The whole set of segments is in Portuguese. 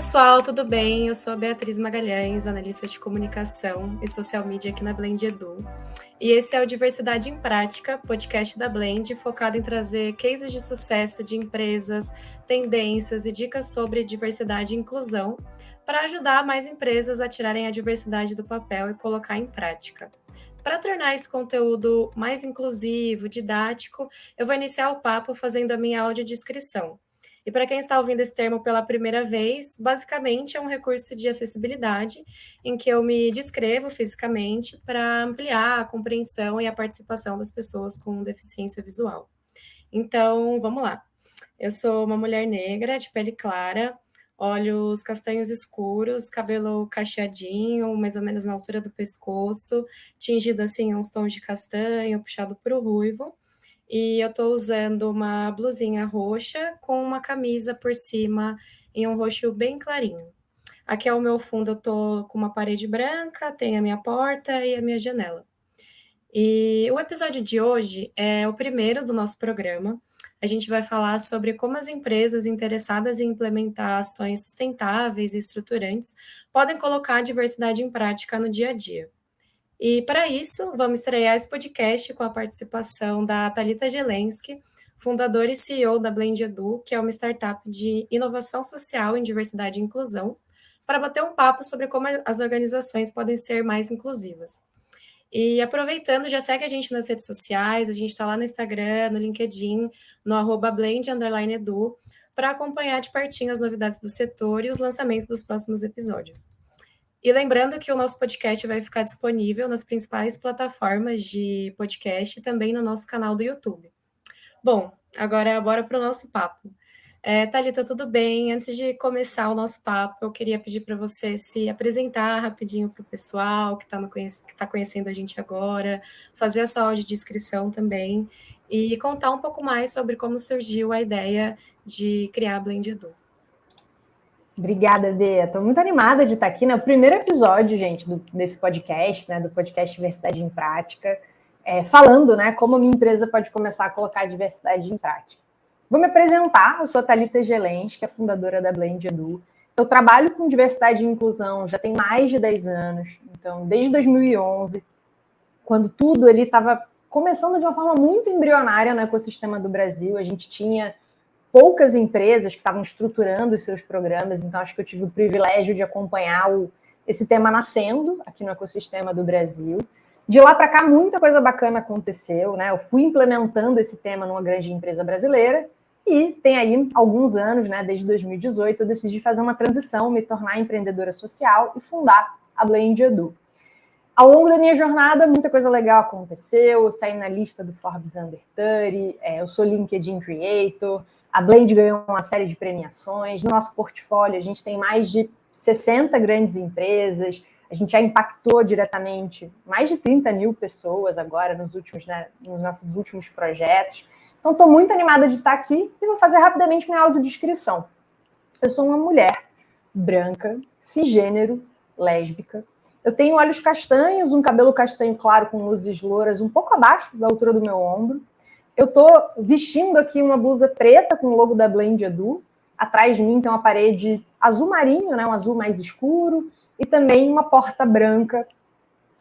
pessoal, tudo bem? Eu sou a Beatriz Magalhães, analista de comunicação e social media aqui na Blend Edu. E esse é o Diversidade em Prática, podcast da Blend, focado em trazer cases de sucesso de empresas, tendências e dicas sobre diversidade e inclusão, para ajudar mais empresas a tirarem a diversidade do papel e colocar em prática. Para tornar esse conteúdo mais inclusivo, didático, eu vou iniciar o papo fazendo a minha audiodescrição. E para quem está ouvindo esse termo pela primeira vez, basicamente é um recurso de acessibilidade em que eu me descrevo fisicamente para ampliar a compreensão e a participação das pessoas com deficiência visual. Então, vamos lá. Eu sou uma mulher negra, de pele clara, olhos castanhos escuros, cabelo cacheadinho, mais ou menos na altura do pescoço, tingido assim uns tons de castanho, puxado para o ruivo. E eu estou usando uma blusinha roxa com uma camisa por cima em um roxo bem clarinho. Aqui ao meu fundo eu estou com uma parede branca, tem a minha porta e a minha janela. E o episódio de hoje é o primeiro do nosso programa. A gente vai falar sobre como as empresas interessadas em implementar ações sustentáveis e estruturantes podem colocar a diversidade em prática no dia a dia. E para isso, vamos estrear esse podcast com a participação da Thalita Gelensky, fundadora e CEO da Blend Edu, que é uma startup de inovação social em diversidade e inclusão, para bater um papo sobre como as organizações podem ser mais inclusivas. E aproveitando, já segue a gente nas redes sociais, a gente está lá no Instagram, no LinkedIn, no @blend_edu, para acompanhar de pertinho as novidades do setor e os lançamentos dos próximos episódios. E lembrando que o nosso podcast vai ficar disponível nas principais plataformas de podcast e também no nosso canal do YouTube. Bom, agora bora para o nosso papo. Thalita, tudo bem? Antes de começar o nosso papo, eu queria pedir para você se apresentar rapidinho para o pessoal que está conhecendo a gente agora, fazer a sua audiodescrição também e contar um pouco mais sobre como surgiu a ideia de criar a Blend Edu. Obrigada, Bea. Estou muito animada de estar aqui no primeiro episódio, gente, desse podcast, né, do podcast Diversidade em Prática, falando, né, como a minha empresa pode começar a colocar a diversidade em prática. Vou me apresentar, eu sou a Thalita Gelensky, que é fundadora da Blend Edu. Eu trabalho com diversidade e inclusão já tem mais de 10 anos, então desde 2011, quando tudo ele estava começando de uma forma muito embrionária no ecossistema do Brasil, a gente tinha poucas empresas que estavam estruturando os seus programas, então acho que eu tive o privilégio de acompanhar esse tema nascendo aqui no ecossistema do Brasil. De lá para cá, muita coisa bacana aconteceu, né? Eu fui implementando esse tema numa grande empresa brasileira e tem aí alguns anos, né? Desde 2018, eu decidi fazer uma transição, me tornar empreendedora social e fundar a Blend Edu. Ao longo da minha jornada, muita coisa legal aconteceu, eu saí na lista do Forbes Under 30, eu sou LinkedIn Creator, a Blend ganhou uma série de premiações. No nosso portfólio, a gente tem mais de 60 grandes empresas. A gente já impactou diretamente mais de 30 mil pessoas agora nos nossos últimos projetos. Então, estou muito animada de estar aqui e vou fazer rapidamente minha audiodescrição. Eu sou uma mulher branca, cisgênero, lésbica. Eu tenho olhos castanhos, um cabelo castanho claro com luzes louras um pouco abaixo da altura do meu ombro. Eu estou vestindo aqui uma blusa preta com o logo da Blend Edu. Atrás de mim tem uma parede azul marinho, né, um azul mais escuro, e também uma porta branca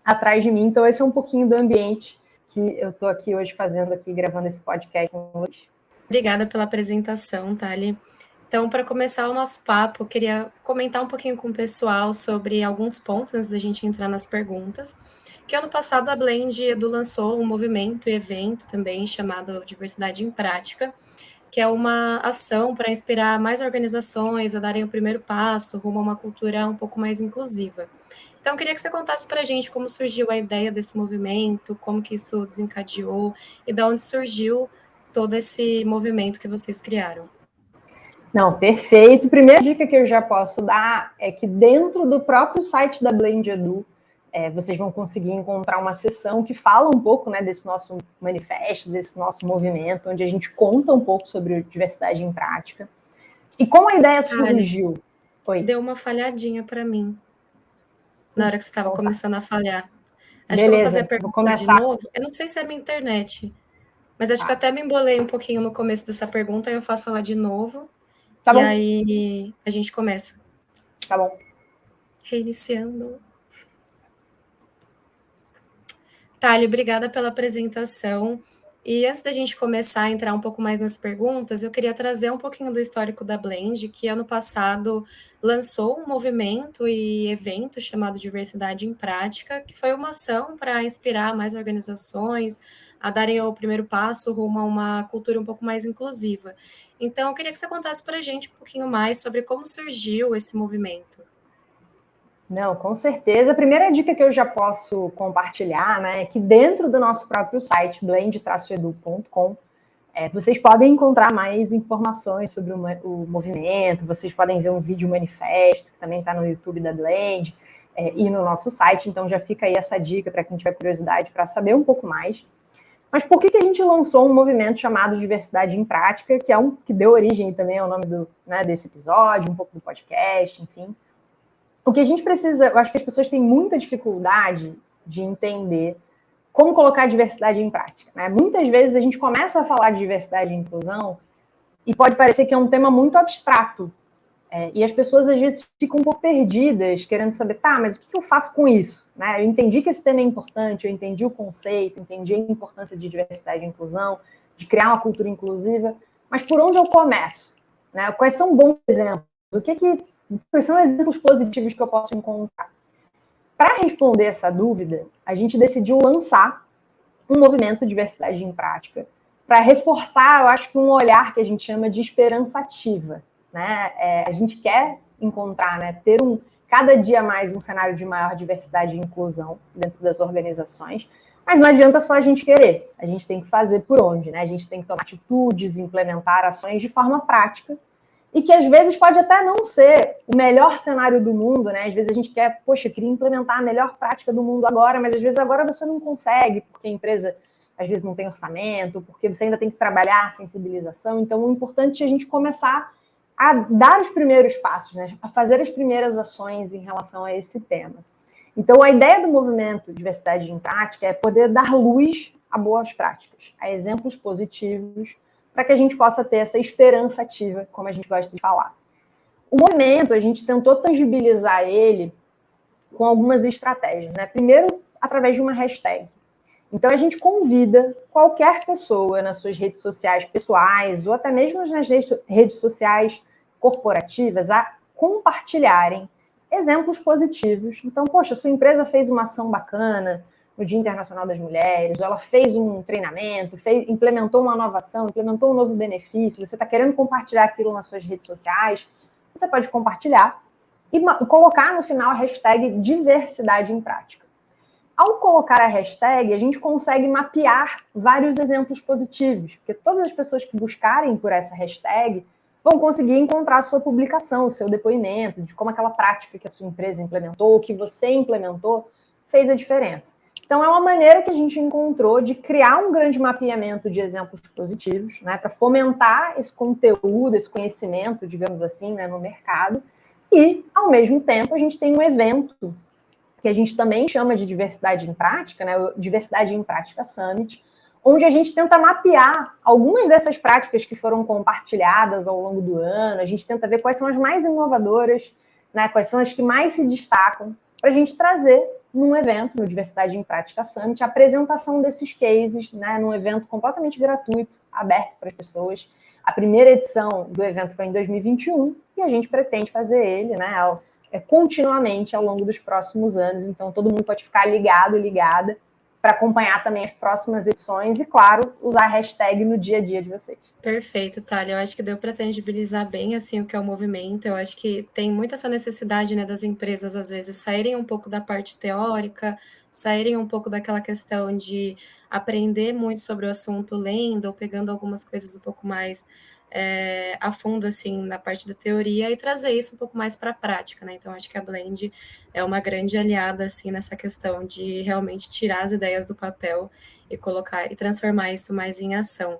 atrás de mim. Então, esse é um pouquinho do ambiente que eu estou aqui hoje fazendo, aqui gravando esse podcast com vocês. Obrigada pela apresentação, Thali. Então, para começar o nosso papo, eu queria comentar um pouquinho com o pessoal sobre alguns pontos antes da gente entrar nas perguntas. Que ano passado a Blend Edu lançou um movimento e evento também chamado Diversidade em Prática, que é uma ação para inspirar mais organizações a darem o primeiro passo rumo a uma cultura um pouco mais inclusiva. Então, eu queria que você contasse para a gente como surgiu a ideia desse movimento, como que isso desencadeou e de onde surgiu todo esse movimento que vocês criaram. Não, perfeito. Primeira dica que eu já posso dar é que dentro do próprio site da Blend Edu, vocês vão conseguir encontrar uma seção que fala um pouco, né, desse nosso manifesto, desse nosso movimento, onde a gente conta um pouco sobre diversidade em prática. E como a ideia surgiu? Deu uma falhadinha para mim na hora que você estava começando a falhar. Acho Beleza, que eu vou fazer a pergunta de novo. Eu não sei se é minha internet, mas acho que até me embolei um pouquinho no começo dessa pergunta, aí eu faço ela de novo. Tá bom. Aí a gente começa. tá bom? Reiniciando. Thali, obrigada pela apresentação. E antes da gente começar a entrar um pouco mais nas perguntas, eu queria trazer um pouquinho do histórico da Blend, que ano passado lançou um movimento e evento chamado Diversidade em Prática, que foi uma ação para inspirar mais organizações a darem o primeiro passo rumo a uma cultura um pouco mais inclusiva. Então, eu queria que você contasse para a gente um pouquinho mais sobre como surgiu esse movimento. Não, com certeza. A primeira dica que eu já posso compartilhar, né, é que dentro do nosso próprio site, blend-edu.com, vocês podem encontrar mais informações sobre o movimento, vocês podem ver um vídeo manifesto, que também está no YouTube da Blend, e no nosso site, então já fica aí essa dica para quem tiver curiosidade para saber um pouco mais. Mas por que a gente lançou um movimento chamado Diversidade em Prática, que é que deu origem também ao nome desse episódio, um pouco do podcast, enfim. O que a gente precisa, eu acho que as pessoas têm muita dificuldade de entender como colocar a diversidade em prática, né? Muitas vezes a gente começa a falar de diversidade e inclusão e pode parecer que é um tema muito abstrato. E as pessoas às vezes ficam um pouco perdidas, querendo saber, tá, mas o que eu faço com isso? Né? Eu entendi que esse tema é importante, eu entendi o conceito, entendi a importância de diversidade e inclusão, de criar uma cultura inclusiva, mas por onde eu começo? Né? Quais são bons exemplos? Quais são exemplos positivos que eu posso encontrar? Para responder essa dúvida, a gente decidiu lançar um movimento de diversidade em prática para reforçar, eu acho que um olhar que a gente chama de esperança ativa. Né? A gente quer encontrar, né, ter cada dia mais um cenário de maior diversidade e inclusão dentro das organizações, mas não adianta só a gente querer, a gente tem que fazer por onde, né? A gente tem que tomar atitudes, implementar ações de forma prática, e que às vezes pode até não ser o melhor cenário do mundo, né? Às vezes a gente quer, queria implementar a melhor prática do mundo agora, mas às vezes agora você não consegue, porque a empresa às vezes não tem orçamento, porque você ainda tem que trabalhar a sensibilização. Então, o importante é a gente começar a dar os primeiros passos, né? A fazer as primeiras ações em relação a esse tema. Então, a ideia do movimento Diversidade em Prática é poder dar luz a boas práticas, a exemplos positivos, para que a gente possa ter essa esperança ativa, como a gente gosta de falar. O movimento, a gente tentou tangibilizar ele com algumas estratégias, né? Primeiro, através de uma hashtag. Então, a gente convida qualquer pessoa nas suas redes sociais pessoais ou até mesmo nas redes sociais corporativas a compartilharem exemplos positivos. Então, poxa, sua empresa fez uma ação bacana no Dia Internacional das Mulheres, ou ela fez um treinamento, implementou uma inovação, implementou um novo benefício, você está querendo compartilhar aquilo nas suas redes sociais, você pode compartilhar e colocar no final a hashtag diversidade em prática. Ao colocar a hashtag, a gente consegue mapear vários exemplos positivos, porque todas as pessoas que buscarem por essa hashtag vão conseguir encontrar a sua publicação, o seu depoimento, de como aquela prática que a sua empresa implementou, ou que você implementou, fez a diferença. Então, é uma maneira que a gente encontrou de criar um grande mapeamento de exemplos positivos, né, para fomentar esse conteúdo, esse conhecimento, digamos assim, né, no mercado. E, ao mesmo tempo, a gente tem um evento que a gente também chama de Diversidade em Prática, né, o Diversidade em Prática Summit, onde a gente tenta mapear algumas dessas práticas que foram compartilhadas ao longo do ano, a gente tenta ver quais são as mais inovadoras, né, quais são as que mais se destacam, para a gente trazer num evento, no Diversidade em Prática Summit, a apresentação desses cases, né, num evento completamente gratuito, aberto para as pessoas. A primeira edição do evento foi em 2021 e a gente pretende fazer ele, né, continuamente ao longo dos próximos anos. Então, todo mundo pode ficar ligado, ligada, para acompanhar também as próximas edições e, claro, usar a hashtag no dia a dia de vocês. Perfeito, Thalia. Eu acho que deu para tangibilizar bem assim o que é o movimento. Eu acho que tem muita essa necessidade, né, das empresas, às vezes, saírem um pouco da parte teórica, saírem um pouco daquela questão de aprender muito sobre o assunto lendo ou pegando algumas coisas um pouco mais a fundo, assim, na parte da teoria e trazer isso um pouco mais para a prática, né? Então, acho que a Blend é uma grande aliada, assim, nessa questão de realmente tirar as ideias do papel e colocar e transformar isso mais em ação.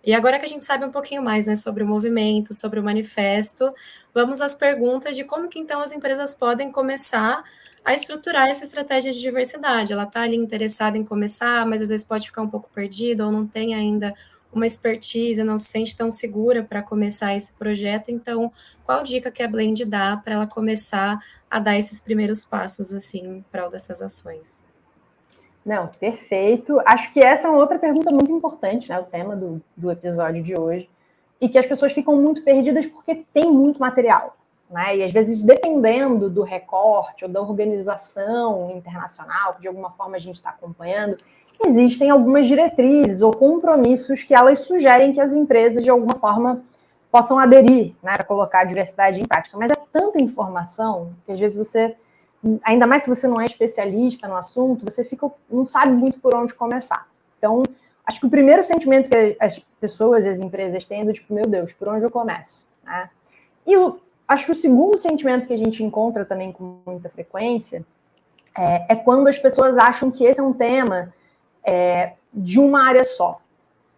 E agora que a gente sabe um pouquinho mais, né, sobre o movimento, sobre o manifesto, vamos às perguntas de como que então as empresas podem começar a estruturar essa estratégia de diversidade. Ela está ali interessada em começar, mas às vezes pode ficar um pouco perdida ou não tem ainda uma expertise, não se sente tão segura para começar esse projeto. Então, qual dica que a Blend dá para ela começar a dar esses primeiros passos, assim, em prol dessas ações? Não, perfeito. Acho que essa é uma outra pergunta muito importante, né? O tema do episódio de hoje. E que as pessoas ficam muito perdidas porque tem muito material, né? E às vezes, dependendo do recorte ou da organização internacional, que de alguma forma a gente está acompanhando, existem algumas diretrizes ou compromissos que elas sugerem que as empresas, de alguma forma, possam aderir, né, para colocar a diversidade em prática. Mas é tanta informação que às vezes você, ainda mais se você não é especialista no assunto, você não sabe muito por onde começar. Então, acho que o primeiro sentimento que as pessoas e as empresas têm é do tipo, meu Deus, por onde eu começo? Né? E acho que o segundo sentimento que a gente encontra também com muita frequência é quando as pessoas acham que esse é um tema de uma área só.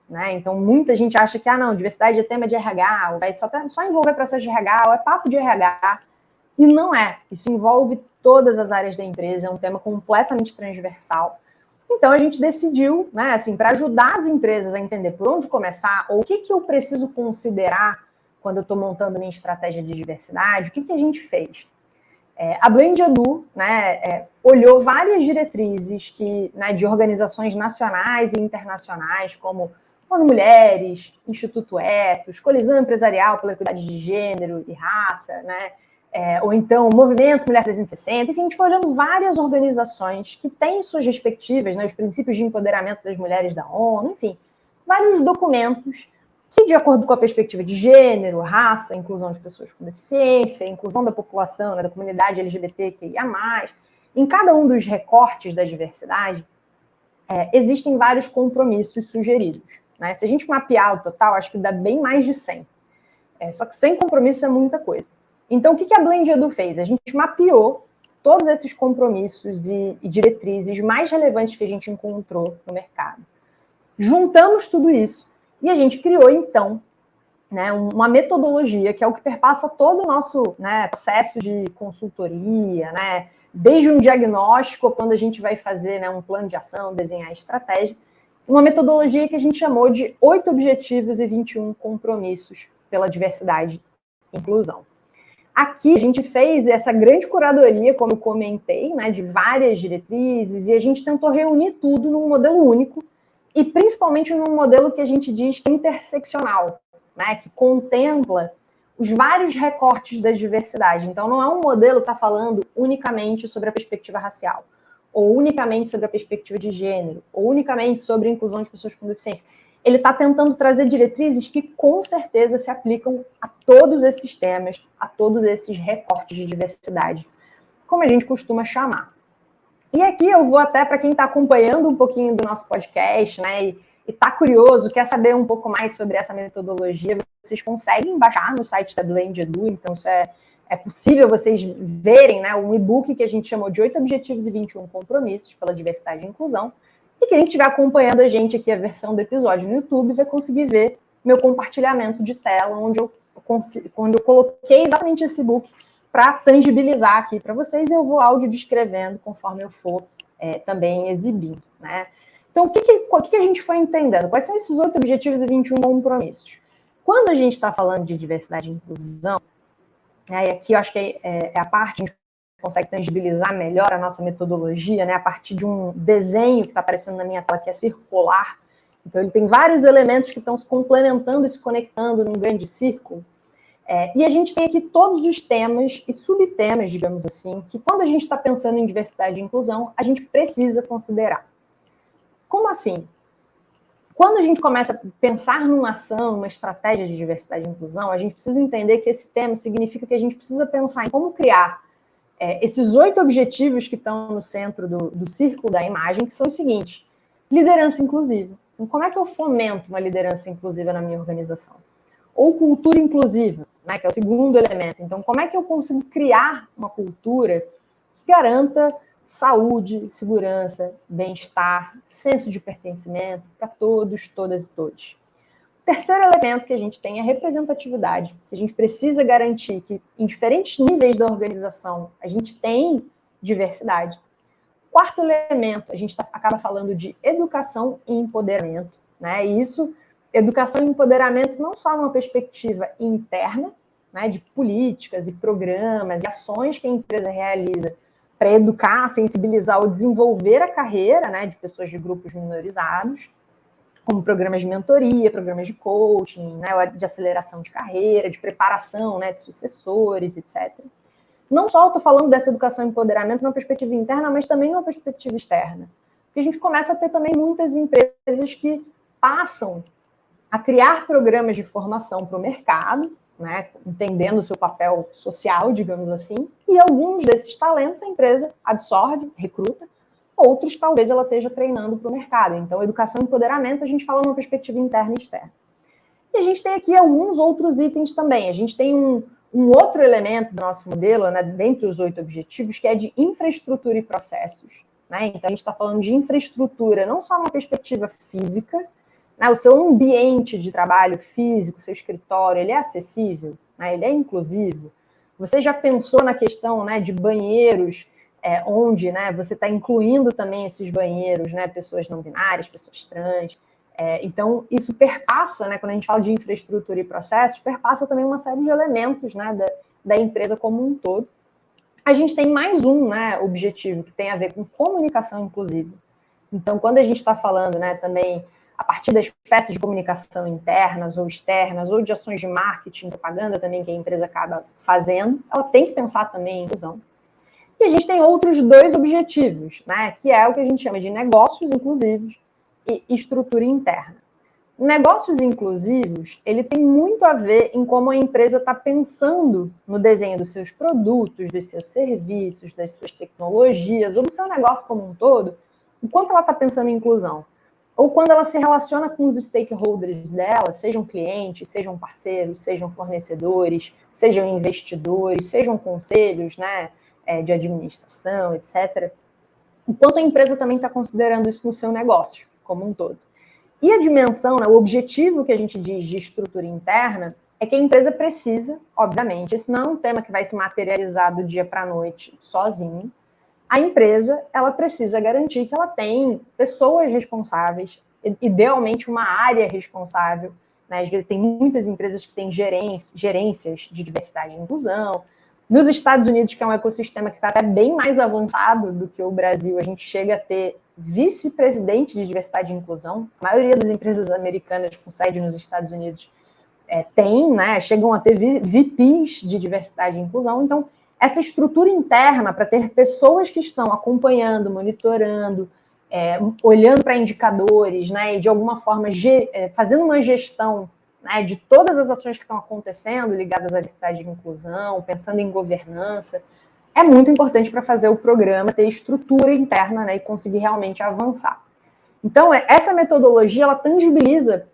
Né? Então, muita gente acha que, não, diversidade é tema de RH, ou vai só envolver processo de RH, ou é papo de RH. E não é. Isso envolve todas as áreas da empresa, é um tema completamente transversal. Então, a gente decidiu, né, assim, para ajudar as empresas a entender por onde começar, ou o que eu preciso considerar quando eu estou montando minha estratégia de diversidade, o que a gente fez? A Blend Edu, né, olhou várias diretrizes né, de organizações nacionais e internacionais, como ONU Mulheres, Instituto Etos, Colisão Empresarial pela Equidade de Gênero e Raça, né, ou então Movimento Mulher 360, enfim, a gente foi olhando várias organizações que têm suas respectivas, né, os princípios de empoderamento das mulheres da ONU, enfim, vários documentos que, de acordo com a perspectiva de gênero, raça, inclusão de pessoas com deficiência, inclusão da população, né, da comunidade LGBTQIA+, em cada um dos recortes da diversidade, existem vários compromissos sugeridos. Né? Se a gente mapear o total, acho que dá bem mais de 100. Só que 100 compromissos é muita coisa. Então, o que a Blend Edu fez? A gente mapeou todos esses compromissos e diretrizes mais relevantes que a gente encontrou no mercado. Juntamos tudo isso e a gente criou, então, né, uma metodologia que é o que perpassa todo o nosso, né, processo de consultoria, né, desde um diagnóstico, quando a gente vai fazer, né, um plano de ação, desenhar estratégia, uma metodologia que a gente chamou de 8 Objetivos e 21 Compromissos pela Diversidade e Inclusão. Aqui a gente fez essa grande curadoria, como eu comentei, né, de várias diretrizes, e a gente tentou reunir tudo num modelo único, e principalmente num modelo que a gente diz que é interseccional, né, que contempla os vários recortes da diversidade. Então, não é um modelo que está falando unicamente sobre a perspectiva racial, ou unicamente sobre a perspectiva de gênero, ou unicamente sobre a inclusão de pessoas com deficiência. Ele está tentando trazer diretrizes que, com certeza, se aplicam a todos esses temas, a todos esses recortes de diversidade, como a gente costuma chamar. E aqui eu vou até para quem está acompanhando um pouquinho do nosso podcast, né, e está curioso, quer saber um pouco mais sobre essa metodologia, vocês conseguem baixar no site da Blend Edu, então isso é possível vocês verem, né, um e-book que a gente chamou de 8 Objetivos e 21 Compromissos pela Diversidade e Inclusão, e quem estiver acompanhando a gente aqui, a versão do episódio no YouTube, vai conseguir ver meu compartilhamento de tela, onde eu coloquei exatamente esse e-book para tangibilizar aqui para vocês, e eu vou áudio descrevendo conforme eu for também exibindo, né? Então, o que a gente foi entendendo? Quais são esses 8 objetivos e 21 compromissos? Quando a gente está falando de diversidade e inclusão, né, e aqui eu acho que é a parte que a gente consegue tangibilizar melhor a nossa metodologia, né, a partir de um desenho que está aparecendo na minha tela, que é circular. Então, ele tem vários elementos que estão se complementando e se conectando num grande círculo. E a gente tem aqui todos os temas e subtemas, digamos assim, que quando a gente está pensando em diversidade e inclusão, a gente precisa considerar. Como assim? Quando a gente começa a pensar numa ação, numa estratégia de diversidade e inclusão, a gente precisa entender que esse tema significa que a gente precisa pensar em como criar esses 8 objetivos que estão no centro do círculo da imagem, que são os seguintes: liderança inclusiva. Então, como é que eu fomento uma liderança inclusiva na minha organização? Ou cultura inclusiva, né, que é o segundo elemento. Então, como é que eu consigo criar uma cultura que garanta saúde, segurança, bem-estar, senso de pertencimento para todos, todas e todos? O terceiro elemento que a gente tem é a representatividade. A gente precisa garantir que, em diferentes níveis da organização, a gente tem diversidade. Quarto elemento, a gente acaba falando de educação e empoderamento, né? E isso educação e empoderamento não só numa perspectiva interna, né, de políticas e programas e ações que a empresa realiza para educar, sensibilizar ou desenvolver a carreira, né, de pessoas de grupos minorizados, como programas de mentoria, programas de coaching, né, de aceleração de carreira, de preparação, né, de sucessores, etc. Não só estou falando dessa educação e empoderamento numa perspectiva interna, mas também numa perspectiva externa. Porque a gente começa a ter também muitas empresas que passam a criar programas de formação para o mercado, né, entendendo o seu papel social, digamos assim, e alguns desses talentos a empresa absorve, recruta, outros talvez ela esteja treinando para o mercado. Então, educação e empoderamento, a gente fala numa perspectiva interna e externa. E a gente tem aqui alguns outros itens também. A gente tem um outro elemento do nosso modelo, né, dentre os 8 objetivos, que é de infraestrutura e processos. Né? Então, a gente está falando de infraestrutura, não só uma perspectiva física, né, o seu ambiente de trabalho físico, seu escritório, ele é acessível, né, ele é inclusivo. Você já pensou na questão, né, de banheiros, onde, né, você está incluindo também esses banheiros, né, pessoas não binárias, pessoas trans. Então, isso perpassa, né, quando a gente fala de infraestrutura e processos, perpassa também uma série de elementos, né, da empresa como um todo. A gente tem mais um, né, objetivo que tem a ver com comunicação inclusiva. Então, quando a gente está falando, né, também a partir das peças de comunicação internas ou externas, ou de ações de marketing, propaganda também que a empresa acaba fazendo, ela tem que pensar também em inclusão. E a gente tem outros 2 objetivos, né, que é o que a gente chama de negócios inclusivos e estrutura interna. Negócios inclusivos, ele tem muito a ver em como a empresa está pensando no desenho dos seus produtos, dos seus serviços, das suas tecnologias, ou do seu negócio como um todo, o quanto ela está pensando em inclusão. Ou quando ela se relaciona com os stakeholders dela, sejam clientes, sejam parceiros, sejam fornecedores, sejam investidores, sejam conselhos, né, de administração, etc. O quanto a empresa também está considerando isso no seu negócio como um todo. E a dimensão, né, o objetivo que a gente diz de estrutura interna é que a empresa precisa, obviamente, esse não é um tema que vai se materializar do dia para a noite sozinho. A empresa, ela precisa garantir que ela tem pessoas responsáveis, idealmente uma área responsável, né? Às vezes tem muitas empresas que têm gerências de diversidade e inclusão. Nos Estados Unidos, que é um ecossistema que está até bem mais avançado do que o Brasil, a gente chega a ter vice-presidente de diversidade e inclusão. A maioria das empresas americanas com sede nos Estados Unidos tem, né? Chegam a ter VPs de diversidade e inclusão. Então, essa estrutura interna para ter pessoas que estão acompanhando, monitorando, olhando para indicadores, né, e de alguma forma fazendo uma gestão, né, de todas as ações que estão acontecendo ligadas à diversidade e inclusão, pensando em governança, é muito importante para fazer o programa ter estrutura interna, né, e conseguir realmente avançar. Então, essa metodologia, ela tangibiliza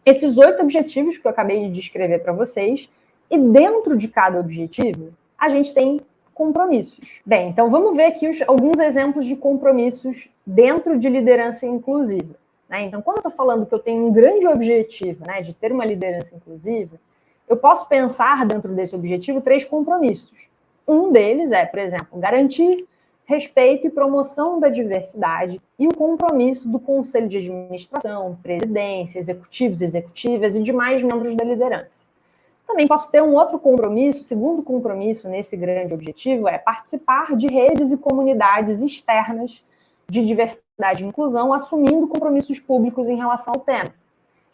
esses 8 objetivos que eu acabei de descrever para vocês, e dentro de cada objetivo, a gente tem compromissos. Bem, então vamos ver aqui alguns exemplos de compromissos dentro de liderança inclusiva. Né? Então, quando eu estou falando que eu tenho um grande objetivo, né, de ter uma liderança inclusiva, eu posso pensar dentro desse objetivo 3 compromissos. Um deles é, por exemplo, garantir respeito e promoção da diversidade e o compromisso do Conselho de Administração, presidência, executivos, executivas e demais membros da liderança. Também posso ter um outro compromisso, o segundo compromisso nesse grande objetivo é participar de redes e comunidades externas de diversidade e inclusão, assumindo compromissos públicos em relação ao tema.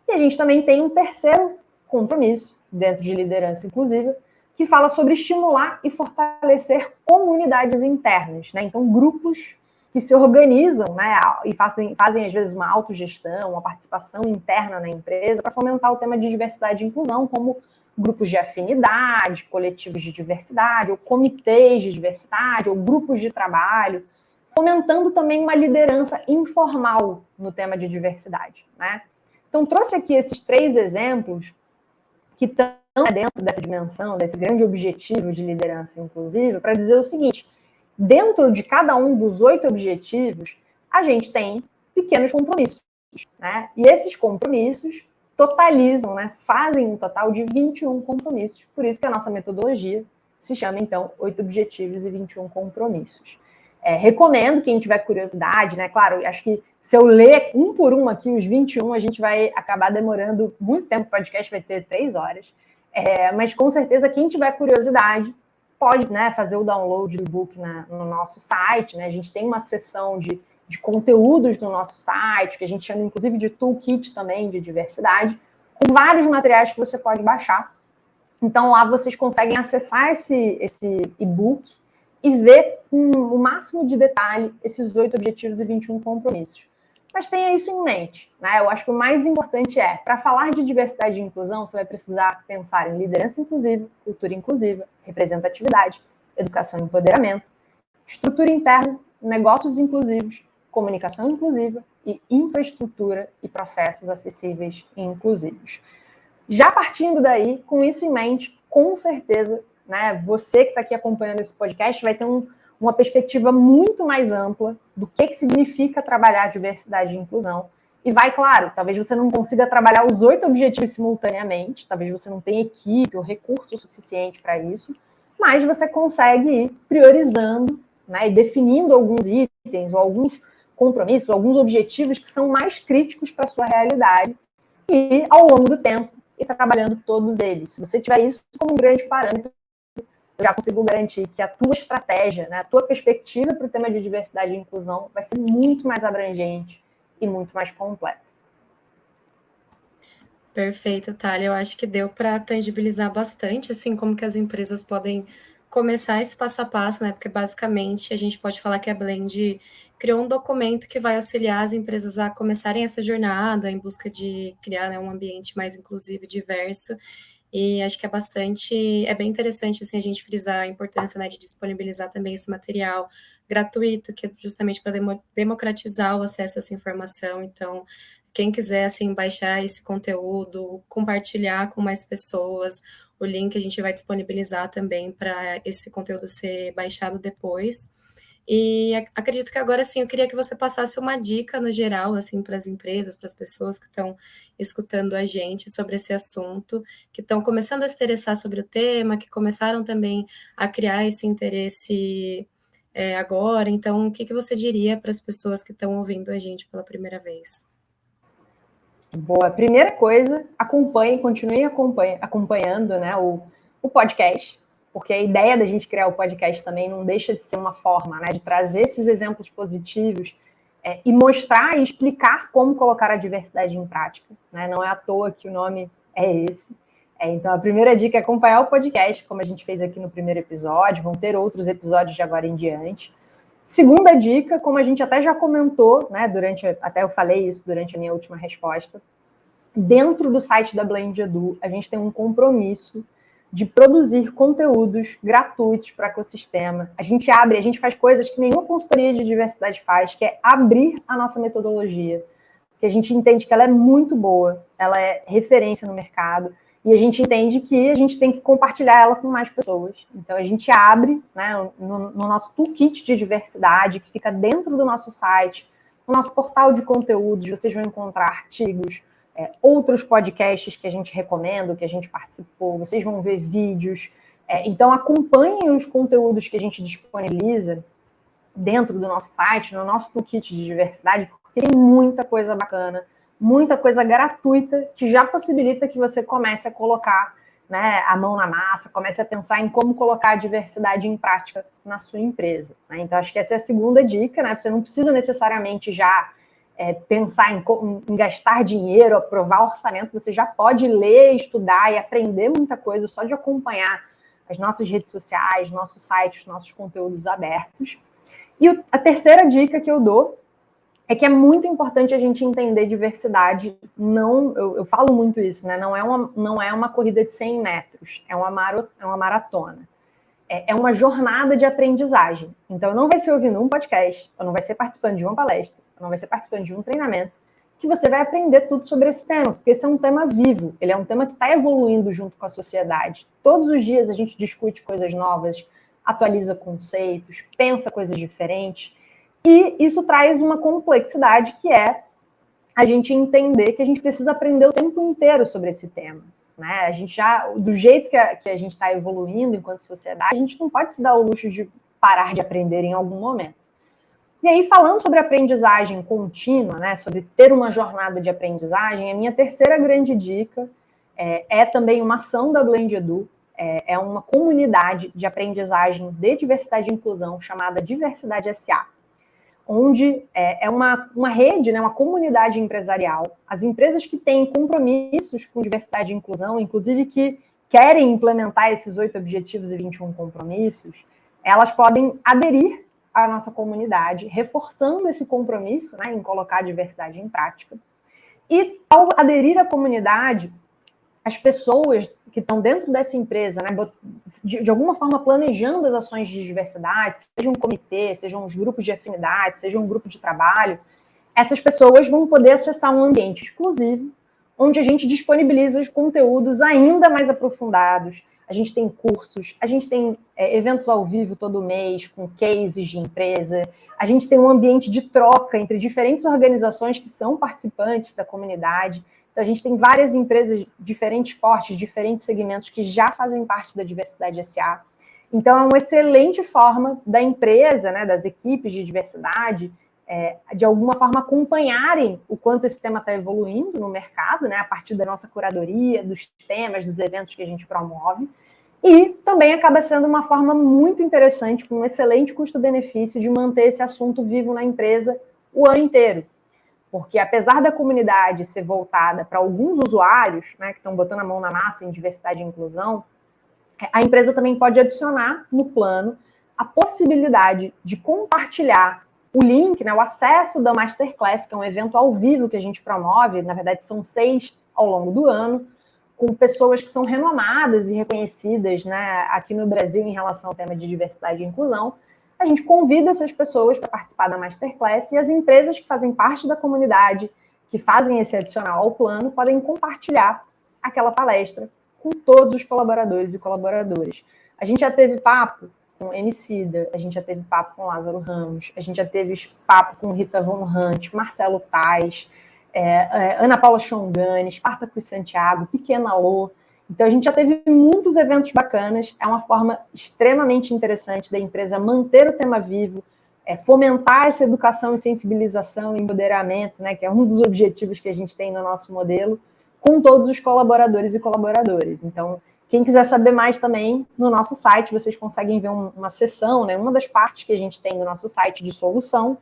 E a gente também tem um terceiro compromisso, dentro de liderança inclusiva, que fala sobre estimular e fortalecer comunidades internas, né? Então, grupos que se organizam, né, e fazem às vezes uma autogestão, uma participação interna na empresa para fomentar o tema de diversidade e inclusão, como grupos de afinidade, coletivos de diversidade, ou comitês de diversidade, ou grupos de trabalho, fomentando também uma liderança informal no tema de diversidade, né? Então, trouxe aqui esses 3 exemplos que estão dentro dessa dimensão, desse grande objetivo de liderança inclusiva, para dizer o seguinte: dentro de cada um dos 8 objetivos, a gente tem pequenos compromissos, né? E esses compromissos totalizam, né, fazem um total de 21 compromissos. Por isso que a nossa metodologia se chama, então, 8 objetivos e 21 compromissos. Recomendo quem tiver curiosidade, né? Claro, acho que se eu ler um por um aqui, os 21, a gente vai acabar demorando muito tempo, o podcast vai ter 3 horas. Mas com certeza, quem tiver curiosidade, pode, né, fazer o download do e-book no nosso site, né? A gente tem uma seção de conteúdos no nosso site, que a gente chama inclusive de toolkit também de diversidade, com vários materiais que você pode baixar. Então lá vocês conseguem acessar esse e-book e ver com o máximo de detalhe esses 8 objetivos e 21 compromissos. Mas tenha isso em mente, né? Eu acho que o mais importante para falar de diversidade e inclusão, você vai precisar pensar em liderança inclusiva, cultura inclusiva, representatividade, educação e empoderamento, estrutura interna, negócios inclusivos, comunicação inclusiva e infraestrutura e processos acessíveis e inclusivos. Já partindo daí, com isso em mente, com certeza, né, você que está aqui acompanhando esse podcast vai ter uma perspectiva muito mais ampla do que significa trabalhar diversidade e inclusão. E vai, claro, talvez você não consiga trabalhar os 8 objetivos simultaneamente, talvez você não tenha equipe ou recurso suficiente para isso, mas você consegue ir priorizando, né, e definindo alguns itens ou alguns compromissos, alguns objetivos que são mais críticos para a sua realidade e, ao longo do tempo, ir trabalhando todos eles. Se você tiver isso como um grande parâmetro, eu já consigo garantir que a tua estratégia, né, a tua perspectiva para o tema de diversidade e inclusão vai ser muito mais abrangente e muito mais completa. Perfeito, Thalia. Eu acho que deu para tangibilizar bastante, assim, como que as empresas podem começar esse passo a passo, né? Porque basicamente a gente pode falar que a Blend criou um documento que vai auxiliar as empresas a começarem essa jornada em busca de criar, né, um ambiente mais inclusivo e diverso. E acho que é bem interessante assim a gente frisar a importância, né, de disponibilizar também esse material gratuito, que é justamente para democratizar o acesso a essa informação. Então, quem quiser assim baixar esse conteúdo, compartilhar com mais pessoas, o link a gente vai disponibilizar também para esse conteúdo ser baixado depois. E acredito que agora sim eu queria que você passasse uma dica no geral assim para as empresas, para as pessoas que estão escutando a gente sobre esse assunto, que estão começando a se interessar sobre o tema, que começaram também a criar esse interesse agora. Então, o que você diria para as pessoas que estão ouvindo a gente pela primeira vez? Boa. Primeira coisa, continue acompanhando, né, o podcast, porque a ideia da gente criar o podcast também não deixa de ser uma forma, né, de trazer esses exemplos positivos e mostrar e explicar como colocar a diversidade em prática, né? Não é à toa que o nome é esse. Então, a primeira dica é acompanhar o podcast, como a gente fez aqui no primeiro episódio, vão ter outros episódios de agora em diante. Segunda dica, como a gente até já comentou, né, até eu falei isso durante a minha última resposta, dentro do site da Blend Edu, a gente tem um compromisso de produzir conteúdos gratuitos para o ecossistema. A gente faz coisas que nenhuma consultoria de diversidade faz, que é abrir a nossa metodologia, que a gente entende que ela é muito boa, ela é referência no mercado, e a gente entende que a gente tem que compartilhar ela com mais pessoas. Então, a gente abre, né, no nosso toolkit de diversidade, que fica dentro do nosso site, no nosso portal de conteúdos, vocês vão encontrar artigos, outros podcasts que a gente recomenda, que a gente participou, vocês vão ver vídeos. Então, acompanhem os conteúdos que a gente disponibiliza dentro do nosso site, no nosso toolkit de diversidade, porque tem muita coisa bacana, muita coisa gratuita que já possibilita que você comece a colocar, né, a mão na massa, comece a pensar em como colocar a diversidade em prática na sua empresa. Né? Então, acho que essa é a segunda dica, né? Você não precisa necessariamente já pensar em gastar dinheiro, aprovar orçamento, você já pode ler, estudar e aprender muita coisa só de acompanhar as nossas redes sociais, nosso site, os nossos conteúdos abertos. E a terceira dica que eu dou é que é muito importante a gente entender diversidade. Eu falo muito isso, né? Não é uma corrida de 100 metros, é uma maratona. É uma jornada de aprendizagem. Então, não vai ser ouvindo um podcast, ou não vai ser participando de uma palestra, ou não vai ser participando de um treinamento, que você vai aprender tudo sobre esse tema, porque esse é um tema vivo, ele é um tema que está evoluindo junto com a sociedade. Todos os dias a gente discute coisas novas, atualiza conceitos, pensa coisas diferentes, e isso traz uma complexidade que é a gente entender que a gente precisa aprender o tempo inteiro sobre esse tema. Né? A gente do jeito que a gente está evoluindo enquanto sociedade, a gente não pode se dar o luxo de parar de aprender em algum momento. E aí, falando sobre aprendizagem contínua, né, sobre ter uma jornada de aprendizagem, a minha terceira grande dica é também uma ação da Blend Edu, é uma comunidade de aprendizagem de diversidade e inclusão chamada Diversidade SA, onde é uma rede, né, uma comunidade empresarial. As empresas que têm compromissos com diversidade e inclusão, inclusive que querem implementar esses 8 objetivos e 21 compromissos, elas podem aderir à nossa comunidade, reforçando esse compromisso, né, em colocar a diversidade em prática. E, ao aderir à comunidade, as pessoas que estão dentro dessa empresa, né, de alguma forma planejando as ações de diversidade, seja um comitê, sejam os grupos de afinidade, seja um grupo de trabalho, essas pessoas vão poder acessar um ambiente exclusivo, onde a gente disponibiliza os conteúdos ainda mais aprofundados. A gente tem cursos, a gente tem eventos ao vivo todo mês, com cases de empresa, a gente tem um ambiente de troca entre diferentes organizações que são participantes da comunidade. Então, a gente tem várias empresas de diferentes portes, diferentes segmentos que já fazem parte da Diversidade SA. Então, é uma excelente forma da empresa, né, das equipes de diversidade, de alguma forma acompanharem o quanto esse tema está evoluindo no mercado, né, a partir da nossa curadoria, dos temas, dos eventos que a gente promove. E também acaba sendo uma forma muito interessante, com um excelente custo-benefício, de manter esse assunto vivo na empresa o ano inteiro. Porque, apesar da comunidade ser voltada para alguns usuários, né, que estão botando a mão na massa em diversidade e inclusão, a empresa também pode adicionar no plano a possibilidade de compartilhar o link, né, o acesso da Masterclass, que é um evento ao vivo que a gente promove, na verdade são 6 ao longo do ano, com pessoas que são renomadas e reconhecidas, né, aqui no Brasil em relação ao tema de diversidade e inclusão. A gente convida essas pessoas para participar da Masterclass e as empresas que fazem parte da comunidade, que fazem esse adicional ao plano, podem compartilhar aquela palestra com todos os colaboradores e colaboradoras. A gente já teve papo com Emicida, a gente já teve papo com Lázaro Ramos, a gente já teve papo com Rita Von Hunt, Marcelo Tais, Ana Paula Chongani, Spartacus Santiago, Pequena Lô. Então, a gente já teve muitos eventos bacanas, é uma forma extremamente interessante da empresa manter o tema vivo, fomentar essa educação e sensibilização e empoderamento, né, que é um dos objetivos que a gente tem no nosso modelo, com todos os colaboradores e colaboradoras. Então, quem quiser saber mais também, no nosso site, vocês conseguem ver uma seção, né, uma das partes que a gente tem no nosso site de solução,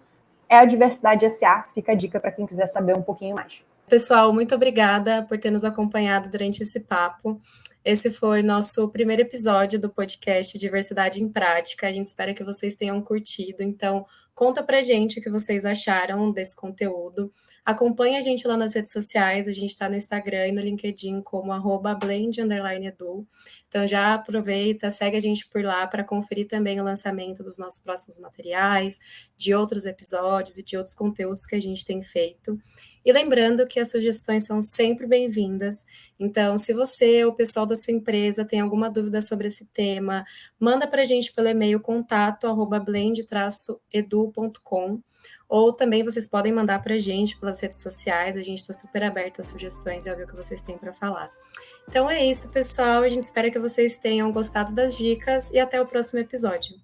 é a Diversidade SA, fica a dica para quem quiser saber um pouquinho mais. Pessoal, muito obrigada por ter nos acompanhado durante esse papo. Esse foi nosso primeiro episódio do podcast Diversidade em Prática. A gente espera que vocês tenham curtido. Então, conta pra gente o que vocês acharam desse conteúdo. Acompanhe a gente lá nas redes sociais. A gente está no Instagram e no LinkedIn como @blend_edu. Então, já aproveita, segue a gente por lá para conferir também o lançamento dos nossos próximos materiais, de outros episódios e de outros conteúdos que a gente tem feito. E lembrando que as sugestões são sempre bem-vindas. Então, se você ou o pessoal da sua empresa tem alguma dúvida sobre esse tema, manda para a gente pelo e-mail contato@blend-edu.com, ou também vocês podem mandar para a gente pelas redes sociais. A gente está super aberto a sugestões e a ver o que vocês têm para falar. Então é isso, pessoal. A gente espera que vocês tenham gostado das dicas e até o próximo episódio.